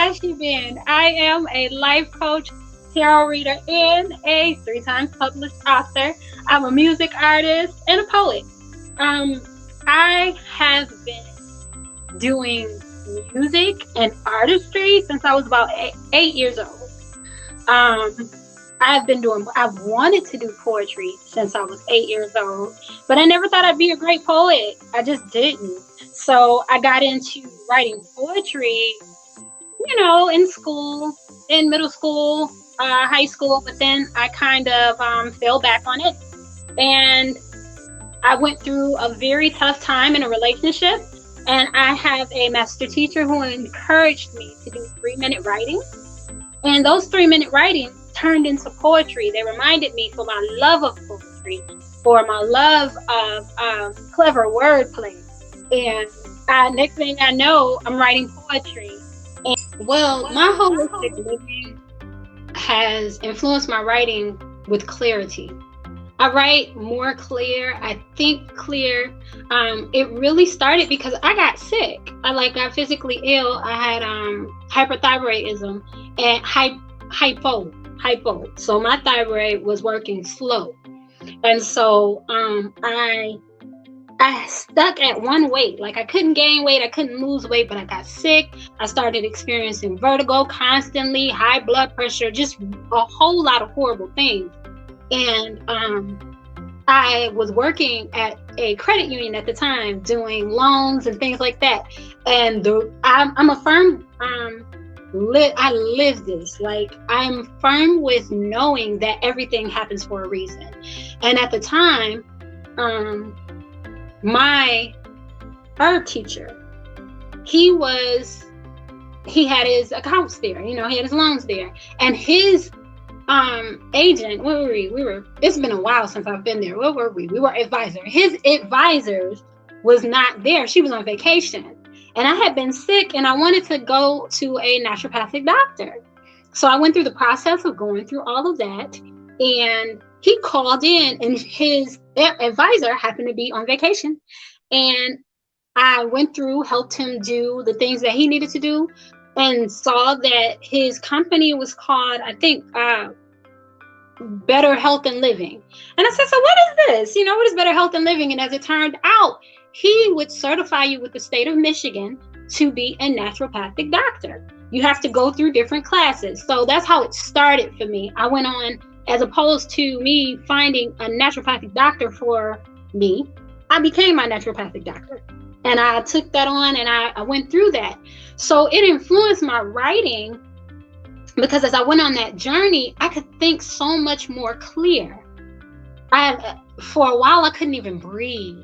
Yashi been? I am a life coach, tarot reader, and a 3 times published author. I'm a music artist and a poet. Um, I have been doing music and artistry since I was about 8 years old. Um, I've wanted to do poetry since I was 8 years old, but I never thought I'd be a great poet. I just didn't. So I got into writing poetry, in school, in middle school, high school, but then I kind of fell back on it. And I went through a very tough time in a relationship, and I have a master teacher who encouraged me to do 3-minute writing. And those 3-minute writings turned into poetry. They reminded me for my love of poetry, for my love of clever wordplay. And next thing I know, I'm writing poetry. Well, my holistic living has influenced my writing with clarity. I write more clear. I think clear. It really started because I got sick. I got physically ill. I had hyperthyroidism and hypo. So my thyroid was working slow, and so I stuck at one weight. I couldn't gain weight, I couldn't lose weight, but I got sick. I started experiencing vertigo constantly, high blood pressure, just a whole lot of horrible things. And I was working at a credit union at the time, doing loans and things like that. And I'm a firm. I live this. I'm firm with knowing that everything happens for a reason. And at the time, my herb teacher, he had his accounts there, he had his loans there, and his agent, where were we? It's been a while since I've been there. Where were we? We were advisor. His advisors was not there. She was on vacation. And I had been sick and I wanted to go to a naturopathic doctor. So I went through the process of going through all of that. And he called in and his advisor happened to be on vacation. And I went through, helped him do the things that he needed to do, and saw that his company was called, I think, Better Health and Living. And I said, so what is this? What is Better Health and Living? And as it turned out, he would certify you with the state of Michigan to be a naturopathic doctor. You have to go through different classes. So that's how it started for me. I went on, as opposed to me finding a naturopathic doctor for me, I became my naturopathic doctor. And I took that on and I went through that. So it influenced my writing because as I went on that journey, I could think so much more clear. For a while, I couldn't even breathe.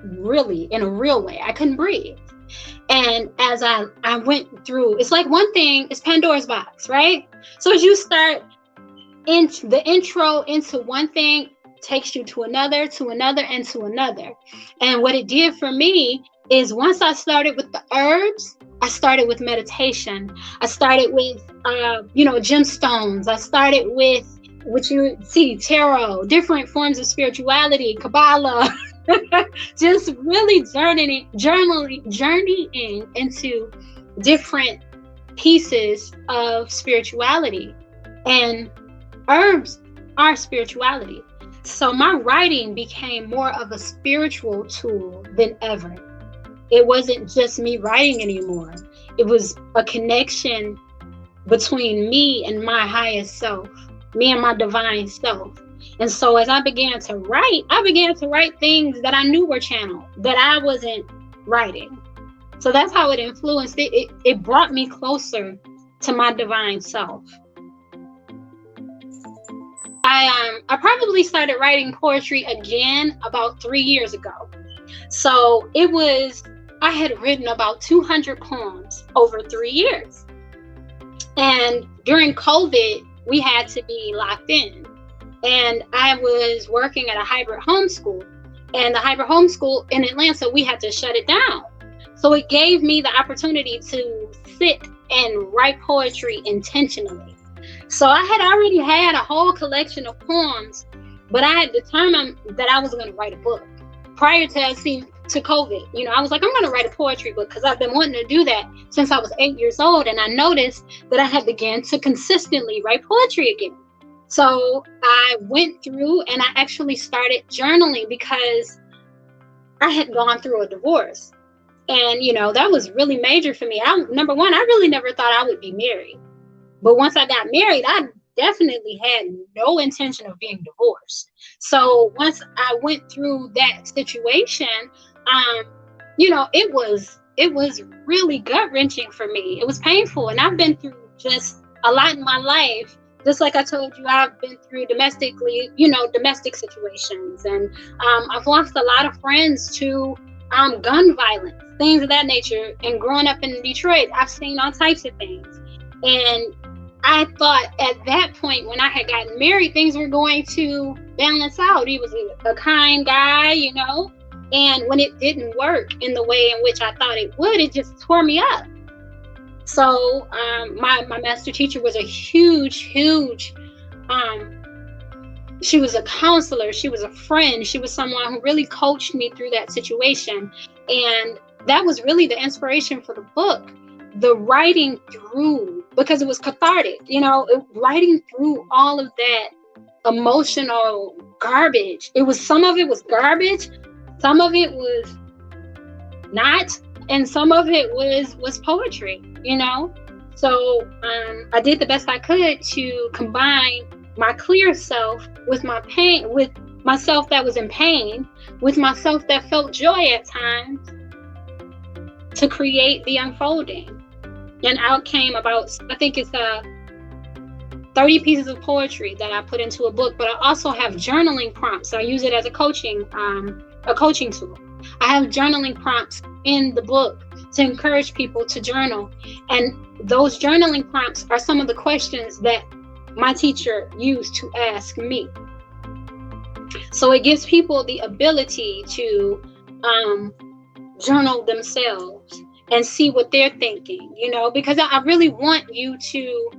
Really, in a real way, I couldn't breathe. And as I went through, it's like one thing is Pandora's box, right? So as you start the intro into one thing, takes you to another, and to another. And what it did for me is once I started with the herbs, I started with meditation. I started with, gemstones. I started with, what you see, tarot, different forms of spirituality, Kabbalah, just really journeying into different pieces of spirituality. And herbs are spirituality. So my writing became more of a spiritual tool than ever. It wasn't just me writing anymore. It was a connection between me and my highest self, me and my divine self. And so as I began to write things that I knew were channeled, that I wasn't writing. So that's how it influenced it. It brought me closer to my divine self. I probably started writing poetry again about 3 years ago. So I had written about 200 poems over 3 years. And during COVID, we had to be locked in. And I was working at a hybrid homeschool. And the hybrid homeschool in Atlanta, we had to shut it down. So it gave me the opportunity to sit and write poetry intentionally. So I had already had a whole collection of poems, but I had determined that I was going to write a book. Prior to to COVID. You know, I was like, I'm going to write a poetry book because I've been wanting to do that since I was 8 years old. And I noticed that I had begun to consistently write poetry again. So I went through and I actually started journaling because I had gone through a divorce. And, you know, that was really major for me. Number one, I really never thought I would be married. But once I got married, I definitely had no intention of being divorced. So once I went through that situation, you know, it was really gut-wrenching for me. It was painful. And I've been through just a lot in my life. Just like I told you, I've been through domestic situations. And I've lost a lot of friends to gun violence, things of that nature. And growing up in Detroit, I've seen all types of things. And I thought at that point when I had gotten married, things were going to balance out. He was a kind guy, you know. And when it didn't work in the way in which I thought it would, it just tore me up. So my master teacher was a huge, she was a counselor, she was a friend, she was someone who really coached me through that situation. And that was really the inspiration for the book, the writing through, because it was cathartic, you know, writing through all of that emotional garbage. Some of it was garbage, some of it was not, and some of it was poetry, you know. So I did the best I could to combine my clear self with my pain, with myself that was in pain, with myself that felt joy at times, to create the unfolding. And out came about, I think it's 30 pieces of poetry that I put into a book, but I also have journaling prompts. I use it as a coaching tool. I have journaling prompts in the book to encourage people to journal. And those journaling prompts are some of the questions that my teacher used to ask me. So it gives people the ability to journal themselves and see what they're thinking, you know, because I really want you to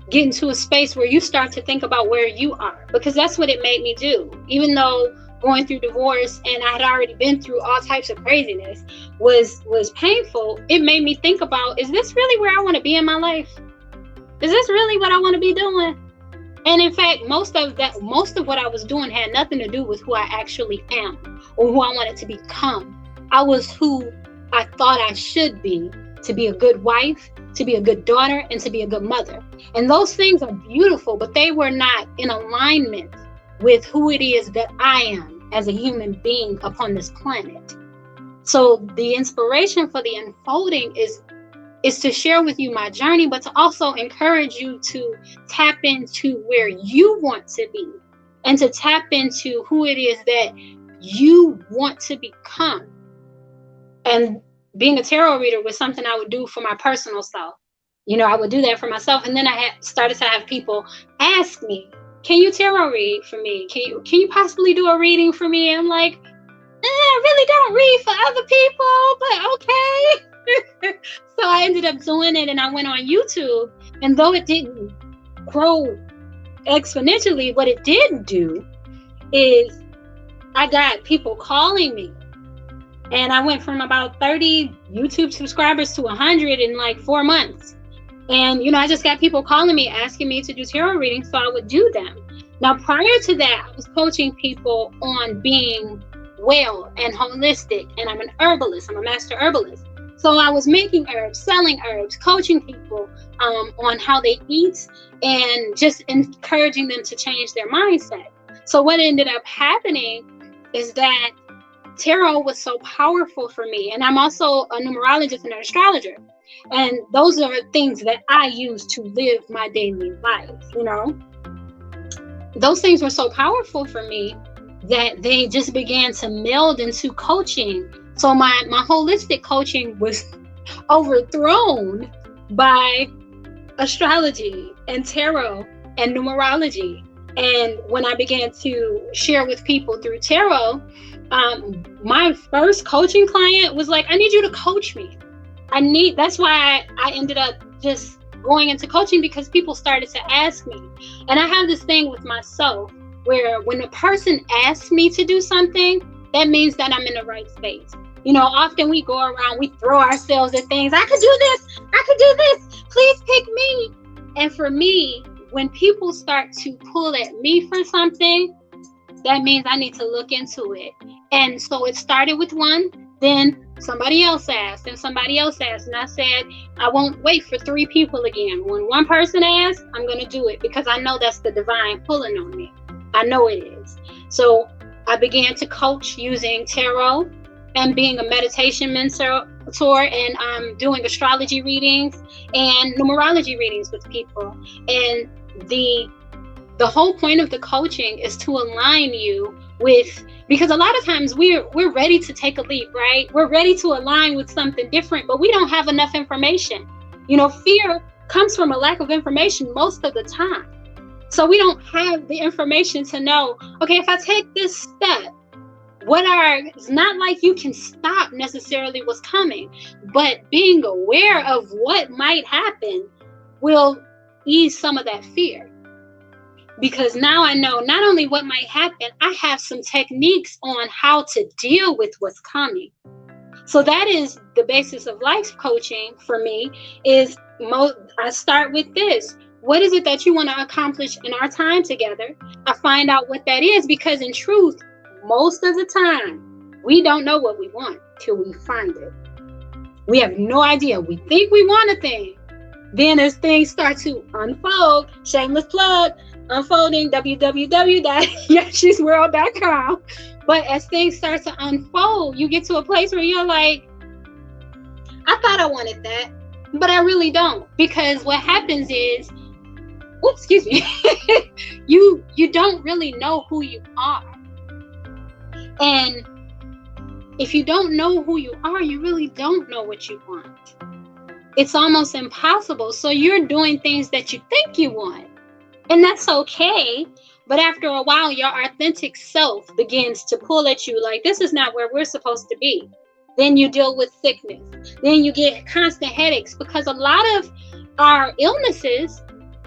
get into a space where you start to think about where you are, because that's what it made me do. Even though going through divorce and I had already been through all types of craziness was painful, it made me think about, is this really where I want to be in my life? Is this really what I want to be doing? And in fact, most of what I was doing had nothing to do with who I actually am or who I wanted to become. I was who I thought I should be, to be a good wife, to be a good daughter, and to be a good mother. And those things are beautiful, but they were not in alignment with who it is that I am as a human being upon this planet. So the inspiration for the unfolding is to share with you my journey, but to also encourage you to tap into where you want to be and to tap into who it is that you want to become. And being a tarot reader was something I would do for my personal self. You know, I would do that for myself. And then I had started to have people ask me, can you tarot read for me? Can you possibly do a reading for me? And I'm like, I really don't read for other people, but okay. So I ended up doing it, and I went on YouTube. And though it didn't grow exponentially, what it did do is I got people calling me. And I went from about 30 YouTube subscribers to 100 in like 4 months. And, you know, I just got people calling me, asking me to do tarot readings, so I would do them. Now, prior to that, I was coaching people on being well and holistic. And I'm an herbalist. I'm a master herbalist. So I was making herbs, selling herbs, coaching people on how they eat, and just encouraging them to change their mindset. So what ended up happening is that tarot was so powerful for me. And I'm also a numerologist and an astrologer. And those are things that I use to live my daily life, you know. Those things were so powerful for me that they just began to meld into coaching. So my holistic coaching was overthrown by astrology and tarot and numerology. And when I began to share with people through tarot, my first coaching client was like, I need you to coach me. That's why I ended up just going into coaching, because people started to ask me. And I have this thing with myself where when a person asks me to do something, that means that I'm in the right space. You know, often we go around, we throw ourselves at things. I could do this. I could do this. Please pick me. And for me, when people start to pull at me for something, that means I need to look into it. And so it started with one, then somebody else asked, and somebody else asked. And I said, I won't wait for 3 people again. When one person asks, I'm going to do it because I know that's the divine pulling on me. I know it is. So I began to coach using tarot and being a meditation mentor and doing astrology readings and numerology readings with people. And the whole point of the coaching is to align you with, because a lot of times we're ready to take a leap, right? We're ready to align with something different, but we don't have enough information. You know, fear comes from a lack of information most of the time. So we don't have the information to know, okay, if I take this step, it's not like you can stop necessarily what's coming, but being aware of what might happen will ease some of that fear. Because now I know not only what might happen, I have some techniques on how to deal with what's coming. So that is the basis of life coaching for me. I start with this. What is it that you want to accomplish in our time together? I find out what that is, because in truth, most of the time, we don't know what we want till we find it. We have no idea. We think we want a thing. Then as things start to unfold, shameless plug, unfolding, www.yashisworld.com. But as things start to unfold, you get to a place where you're like, I thought I wanted that, but I really don't. Because what happens is, you don't really know who you are. And if you don't know who you are, you really don't know what you want. It's almost impossible. So you're doing things that you think you want. And that's okay. But after a while, your authentic self begins to pull at you like, this is not where we're supposed to be. Then you deal with sickness. Then you get constant headaches, because a lot of our illnesses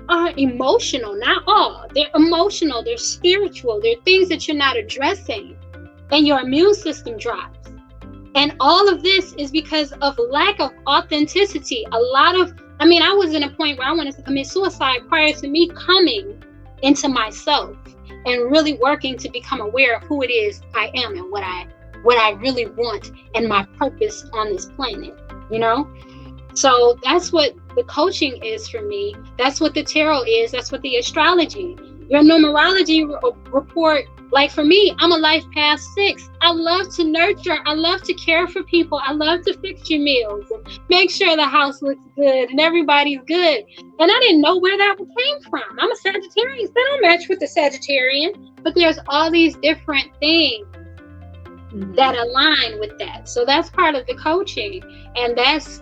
are emotional. Not all. They're emotional. They're spiritual. They're things that you're not addressing. And your immune system drops. And all of this is because of lack of authenticity. I was in a point where I wanted to commit suicide prior to me coming into myself and really working to become aware of who it is I am and what I really want and my purpose on this planet, you know? So that's what the coaching is for me. That's what the tarot is. That's what the astrology. Your numerology report, like for me, I'm a life path 6. I love to nurture. I love to care for people. I love to fix your meals and make sure the house looks good and everybody's good. And I didn't know where that came from. I'm a Sagittarian. So I don't match with the Sagittarian. But there's all these different things that align with that. So that's part of the coaching. And that's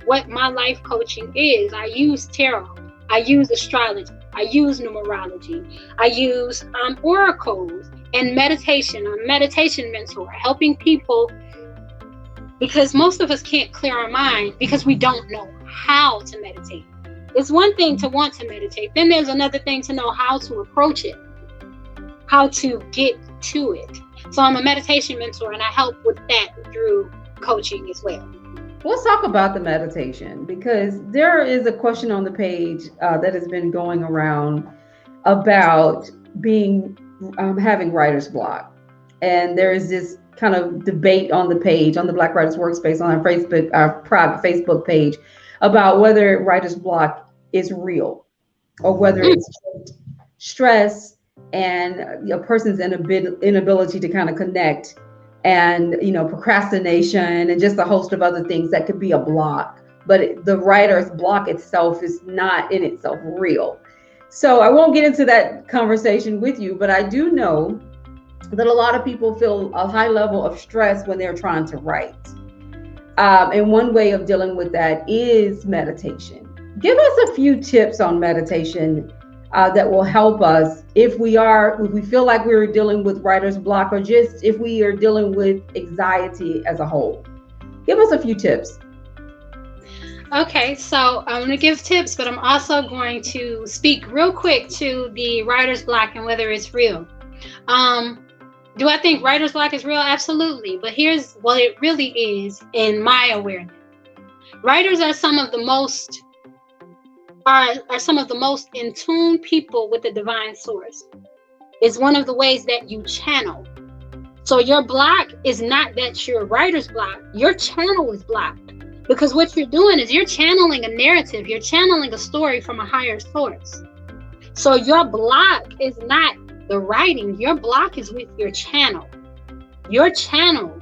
what my life coaching is. I use tarot. I use astrology. I use numerology. I use oracles and meditation. I'm a meditation mentor, helping people, because most of us can't clear our mind because we don't know how to meditate. It's one thing to want to meditate. Then there's another thing to know how to approach it, how to get to it. So I'm a meditation mentor, and I help with that through coaching as well. Let's talk about the meditation, because there is a question on the page that has been going around about having writer's block. And there is this kind of debate on the page, on the Black Writers Workspace, on our private Facebook page, about whether writer's block is real or whether it's stress and a person's inability to kind of connect, and procrastination and just a host of other things that could be a block. But the writer's block itself is not in itself real. So I won't get into that conversation with you, but I do know that a lot of people feel a high level of stress when they're trying to write. And one way of dealing with that is meditation. Give us a few tips on meditation that will help us if we feel like we're dealing with writer's block, or just if we are dealing with anxiety as a whole. Give us a few tips. Okay, so I'm going to give tips, but I'm also going to speak real quick to the writer's block and whether it's real. Do I think writer's block is real? Absolutely. But here's what it really is in my awareness. Writers are some of the most some of the most in tune people with the divine source. It's one of the ways that you channel. So your block is not that your writer's block. Your channel is blocked. Because what you're doing is you're channeling a narrative. You're channeling a story from a higher source. So your block is not the writing. Your block is with your channel. Your channel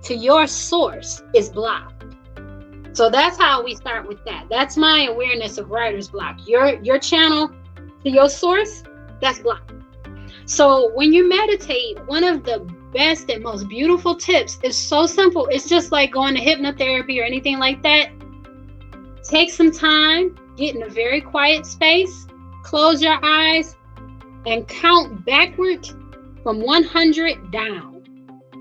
to your source is blocked. So that's how we start with that. That's my awareness of writer's block. Your channel to your source, that's blocked. So when you meditate, one of the best and most beautiful tips is so simple. It's just like going to hypnotherapy or anything like that. Take some time, get in a very quiet space, close your eyes, and count backward from 100 down.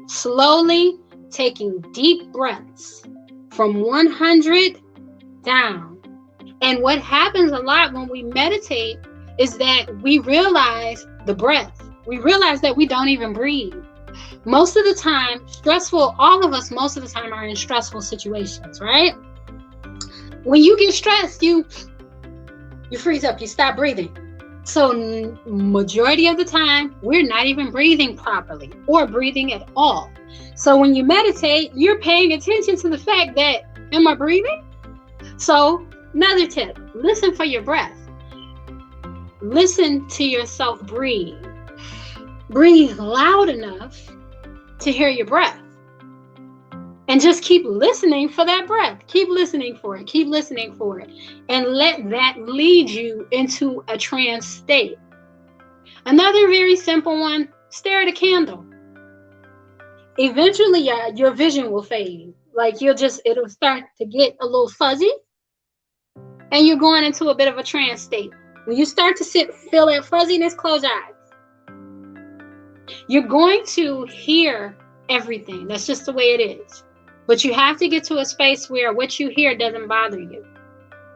Slowly taking deep breaths from 100 down. And what happens a lot when we meditate is that we realize the breath. We realize that we don't even breathe. Most of the time, all of us most of the time are in stressful situations, right? When you get stressed, you freeze up, you stop breathing. So majority of the time, we're not even breathing properly or breathing at all. So when you meditate, you're paying attention to the fact that, am I breathing? So another tip, listen for your breath. Listen to yourself breathe. Breathe loud enough to hear your breath. And just keep listening for that breath. Keep listening for it. Keep listening for it. And let that lead you into a trance state. Another very simple one, stare at a candle. Eventually, your vision will fade. Like it'll start to get a little fuzzy. And you're going into a bit of a trance state. When you start to feel that fuzziness, close your eyes. You're going to hear everything. That's just the way it is. But you have to get to a space where what you hear doesn't bother you.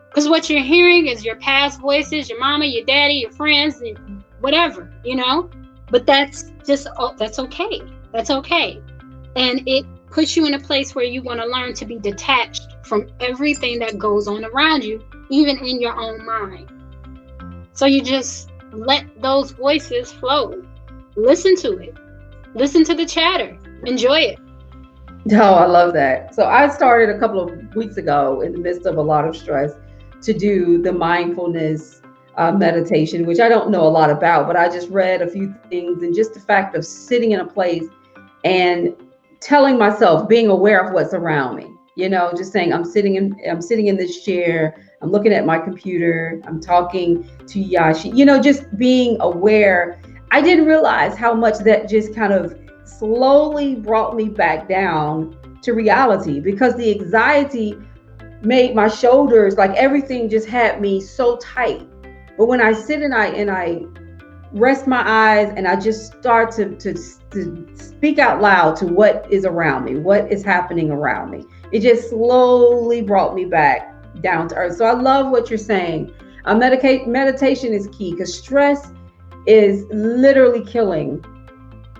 Because what you're hearing is your past voices, your mama, your daddy, your friends, whatever, But that's okay. That's okay. And it puts you in a place where you want to learn to be detached from everything that goes on around you, even in your own mind. So you just let those voices flow. Listen to it. Listen to the chatter. Enjoy it. Oh, I love that. So I started a couple of weeks ago in the midst of a lot of stress to do the mindfulness meditation, which I don't know a lot about, but I just read a few things, and just the fact of sitting in a place and telling myself, being aware of what's around me, just saying, I'm sitting in this chair, I'm looking at my computer, I'm talking to Yashi, just being aware. I didn't realize how much that just kind of slowly brought me back down to reality, because the anxiety made my shoulders, like everything just had me so tight. But when I sit and I rest my eyes and I just start to speak out loud to what is around me, what is happening around me, it just slowly brought me back down to earth. So I love what you're saying. Meditation is key, because stress is literally killing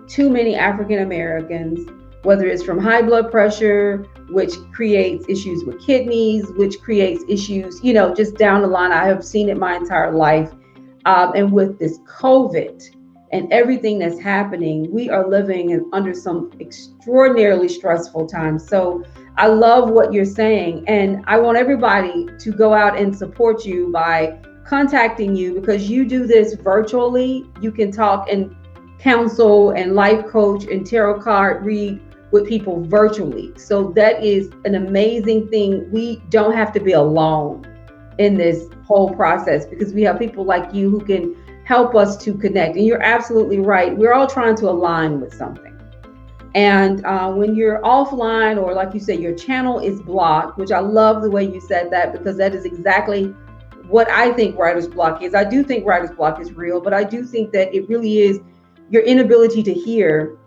too many African Americans, whether it's from high blood pressure, which creates issues with kidneys, which creates issues, just down the line. I have seen it my entire life. And with this COVID and everything that's happening, we are living under some extraordinarily stressful times. So I love what you're saying. And I want everybody to go out and support you by contacting you, because you do this virtually. You can talk and counsel and life coach and tarot card read with people virtually. So that is an amazing thing. We don't have to be alone in this whole process, because we have people like you who can help us to connect. And you're absolutely right. We're all trying to align with something. And when you're offline, or like you said, your channel is blocked, which I love the way you said that, because that is exactly what I think writer's block is. I do think writer's block is real, but I do think that it really is your inability to hear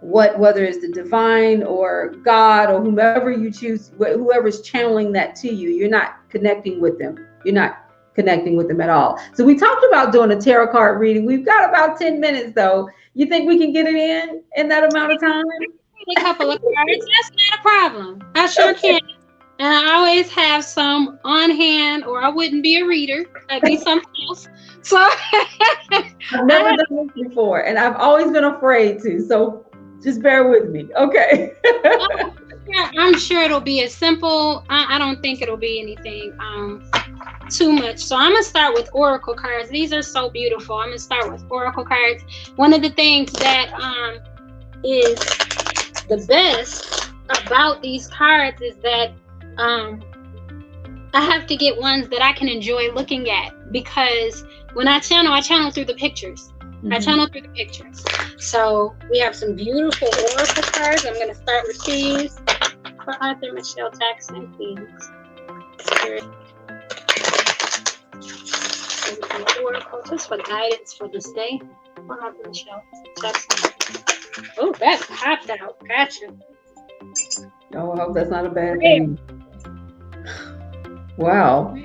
whether it's the divine or God or whomever you choose, whoever's channeling that to you. You're not connecting with them. You're not connecting with them at all. So we talked about doing a tarot card reading. We've got about 10 minutes though. You think we can get it in that amount of time? A couple of cards. That's not a problem. I sure can. And I always have some on hand, or I wouldn't be a reader. I'd be something else. So I've never done this before, and I've always been afraid to. So just bear with me, okay? Yeah, I'm sure it'll be as simple. I don't think it'll be anything too much. So I'm gonna start with oracle cards. These are so beautiful. I'm gonna start with oracle cards. One of the things that is the best about these cards is that I have to get ones that I can enjoy looking at, because when I channel through the pictures. I channel through the pictures. So we have some beautiful oracle cards. I'm going to start with these for Arthur Michelle Jackson, please. Spirit. Oracle, just for guidance for this day. For Arthur Michelle Jackson. Oh, that popped out. Gotcha. Oh, I hope that's not a bad thing. Wow.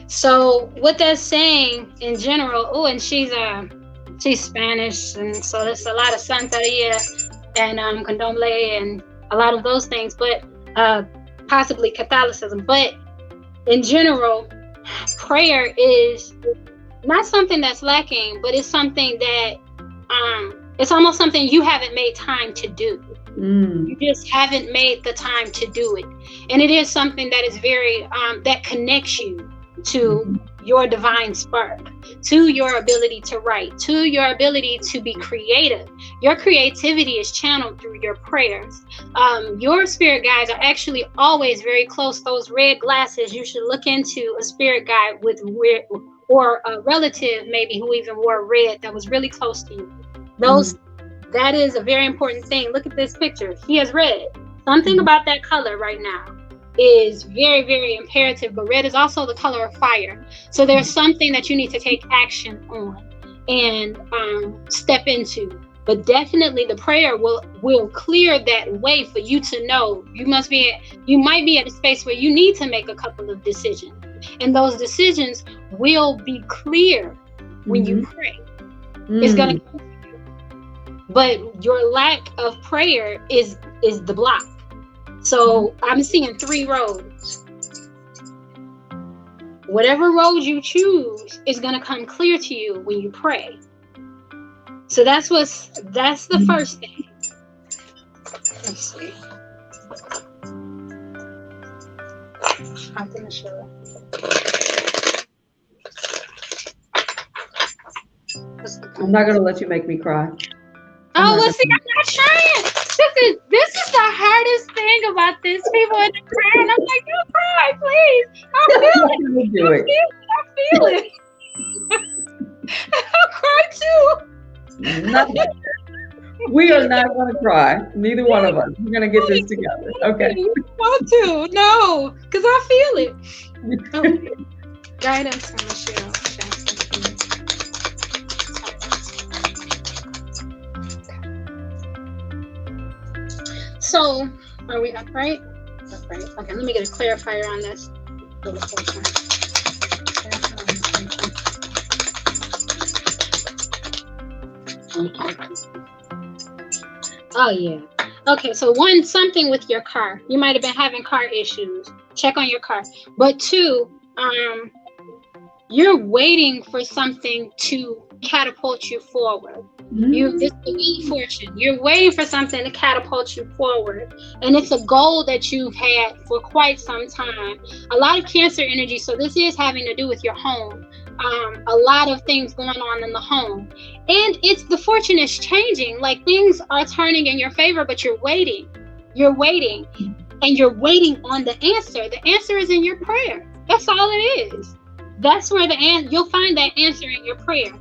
So what that's saying in general, oh, and she's Spanish, and so there's a lot of Santeria and Candomblé and a lot of those things, but possibly Catholicism. But in general, prayer is not something that's lacking, but it's something that it's almost something you haven't made time to do. You just haven't made the time to do it. And it is something that is very that connects you to your divine spark, to your ability to write, to your ability to be creative. Your creativity is channeled through your prayers. Your spirit guides are actually always very close. Those red glasses, you should look into a spirit guide with red, or a relative maybe who even wore red that was really close to you. Those that is a very important thing. Look at this picture. He has red. Something about that color right now is very, very imperative, but red is also the color of fire. So there's something that you need to take action on and step into. But definitely the prayer will clear that way for you to know you might be at a space where you need to make a couple of decisions. And those decisions will be clear when you pray. It's gonna come to you. But your lack of prayer is the block. So I'm seeing 3 roads. Whatever road you choose is going to come clear to you when you pray. So that's the first thing. Let's see. I'm going to show I'm not going to let you make me cry. Oh, well, see, I'm not trying. This is the hardest thing about this. People in the crying. I'm like, don't cry, please. I feel it. I'll cry too. We are not going to cry. Neither one of us. We're going to get this together. Okay. You want to? No, because I feel it. Guidance from Michelle Jackson. So, are we upright? Upright. Okay, let me get a clarifier on this. Oh, yeah. Okay, so 1, something with your car. You might have been having car issues. Check on your car. But 2, you're waiting for something to catapult you forward. It's the wheel of fortune. You're waiting for something to catapult you forward, and it's a goal that you've had for quite some time. A lot of Cancer energy, so this is having to do with your home. A lot of things going on in the home, and it's the fortune is changing. Like things are turning in your favor, but you're waiting, and you're waiting on the answer. The answer is in your prayer. That's all it is. That's where you'll find that answer in your prayer.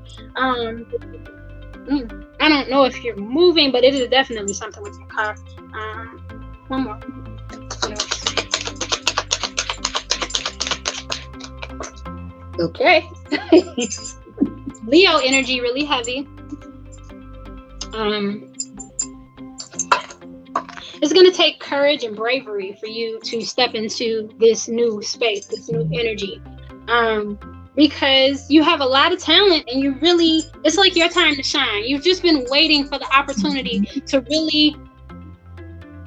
I don't know if you're moving, but it is definitely something with your car. One more. Okay. Leo energy, really heavy. It's going to take courage and bravery for you to step into this new space, this new energy. Because you have a lot of talent and it's like your time to shine. You've just been waiting for the opportunity to really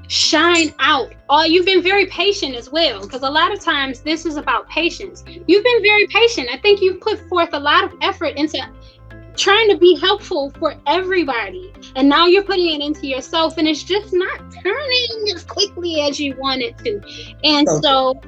shine out. You've been very patient as well, because a lot of times this is about patience. You've been very patient. I think you've put forth a lot of effort into trying to be helpful for everybody, and now you're putting it into yourself, and it's just not turning as quickly as you want it to. And so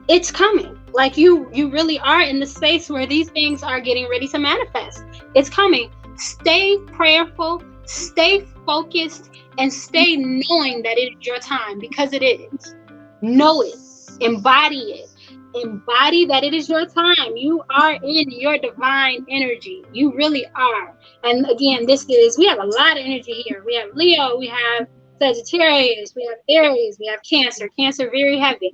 it's coming. Like you really are in the space where these things are getting ready to manifest. It's coming. Stay prayerful, stay focused, and stay knowing that it is your time, because it is. Know it. Embody it. Embody that it is your time. You are in your divine energy. You really are. And again, we have a lot of energy here. We have Leo, we have Sagittarius, we have Aries, we have Cancer very heavy.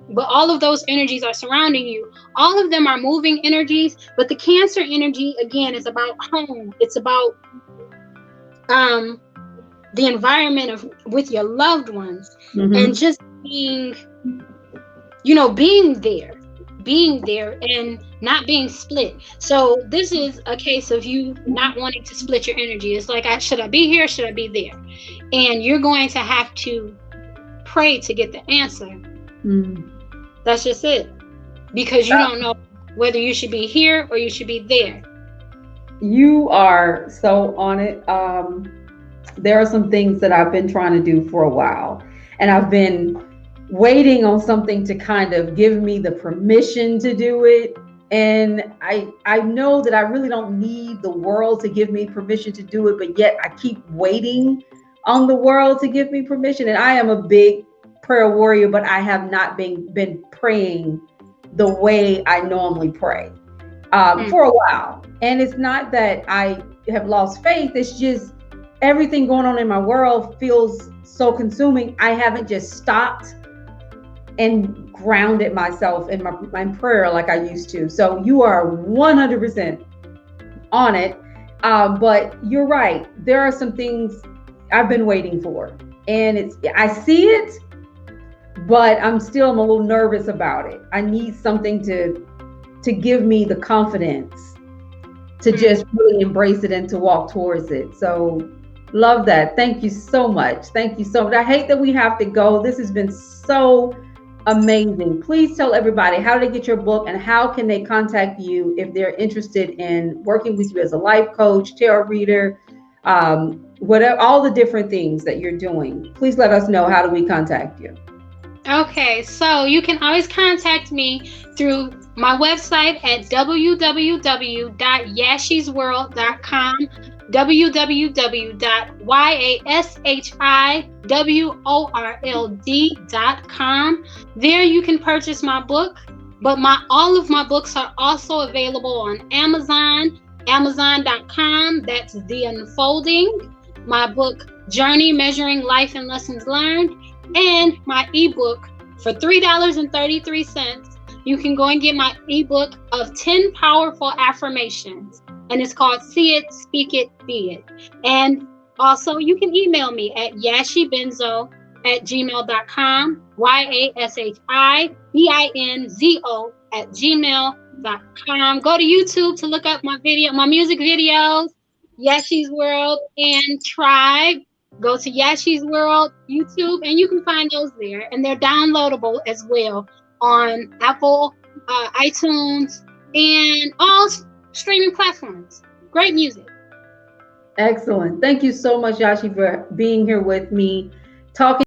But all of those energies are surrounding you. All of them are moving energies, but the Cancer energy, again, is about home. It's about the environment with your loved ones, and just being there and not being split. So this is a case of you not wanting to split your energy. It's like, should I be here? Should I be there? And you're going to have to pray to get the answer. That's just it. Because you don't know whether you should be here or you should be there. You are so on it. There are some things that I've been trying to do for a while, and I've been waiting on something to kind of give me the permission to do it. And I know that I really don't need the world to give me permission to do it, but yet I keep waiting on the world to give me permission. And I am a big prayer warrior, but I have not been praying the way I normally pray for a while. And it's not that I have lost faith. It's just everything going on in my world feels so consuming. I haven't just stopped and grounded myself in my prayer like I used to. So you are 100% on it. But you're right. There are some things I've been waiting for, and I see it, but I'm a little nervous about it. I need something to give me the confidence to just really embrace it and to walk towards it. So love that. Thank you so much. Thank you so much. I hate that we have to go. This has been so amazing. Please tell everybody how to get your book and how can they contact you if they're interested in working with you as a life coach, tarot reader, whatever, all the different things that you're doing. Please let us know, how do we contact you? Okay, so you can always contact me through my website at www.yashisworld.com, www.yashiworld.com. There you can purchase my book, but all of my books are also available on Amazon, amazon.com. That's The Unfolding, my book Journey Measuring Life and Lessons Learned, and my ebook for $3.33. You can go and get my ebook of 10 powerful affirmations, and it's called See It, Speak It, Be It. And also you can email me at yashibenzo@gmail.com, yashibenzo@gmail.com. Go to YouTube to look up my music videos, Yashi's World and Tribe. Go to Yashi's World YouTube, and you can find those there, and they're downloadable as well on Apple, iTunes, and all streaming platforms. Great music. Excellent. Thank you so much, Yashi, for being here with me, talking